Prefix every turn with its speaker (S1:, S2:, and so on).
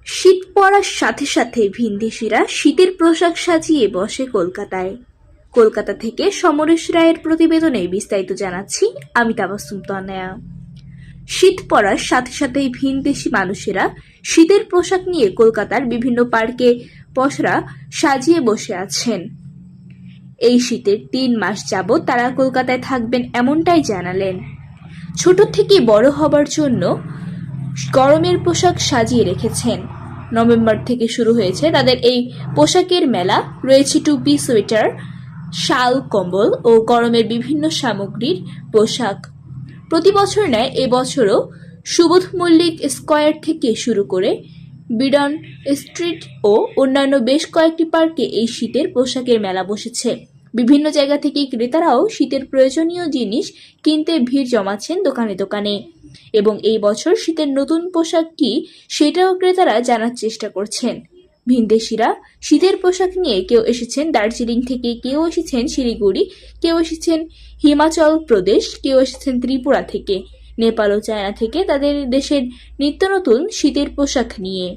S1: শীত পড়ার সাথে সাথে ভিনদেশীরা শীতের পোশাক সাজিয়ে বসে কলকাতায়। কলকাতা থেকে সমরেশ রায়ের প্রতিবেদনে বিস্তারিত জানাচ্ছি আমি তাবাসসুম তনয়া। শীত পড়ার সাথে সাথেই ভিনদেশী মানুষেরা শীতের পোশাক নিয়ে কলকাতার বিভিন্ন পার্কে পসরা সাজিয়ে বসে আছেন। এই শীতের ৩ মাস যাবৎ তারা কলকাতায় থাকবেন এমনটাই জানালেন। ছোট থেকে বড় হবার জন্য গরমের পোশাক সাজিয়ে রেখেছেন। নভেম্বর থেকে শুরু হয়েছে তাদের এই পোশাকের মেলা। রয়েছে টুপি, সোয়েটার, শাল, কম্বল ও গরমের বিভিন্ন সামগ্রীর পোশাক। প্রতি বছর ন্যায় এবছরও সুবোধ মল্লিক স্কয়ার থেকে শুরু করে বিডন স্ট্রিট ও অন্যান্য বেশ কয়েকটি পার্কে এই শীতের পোশাকের মেলা বসেছে। বিভিন্ন জায়গা থেকে ক্রেতারাও শীতের প্রয়োজনীয় জিনিস কিনতে ভিড় জমাচ্ছেন দোকানে দোকানে। এবং এই বছর শীতের নতুন পোশাক কি সেটাও ক্রেতারা জানার চেষ্টা করছেন। ভিনদেশীরা শীতের পোশাক নিয়ে কেউ এসেছেন দার্জিলিং থেকে, কেউ এসেছেন শিলিগুড়ি, কেউ এসেছেন হিমাচল প্রদেশ, কেউ এসেছেন ত্রিপুরা থেকে, নেপাল ও চায়না থেকে তাদের দেশের নিত্য নতুন শীতের পোশাক নিয়ে।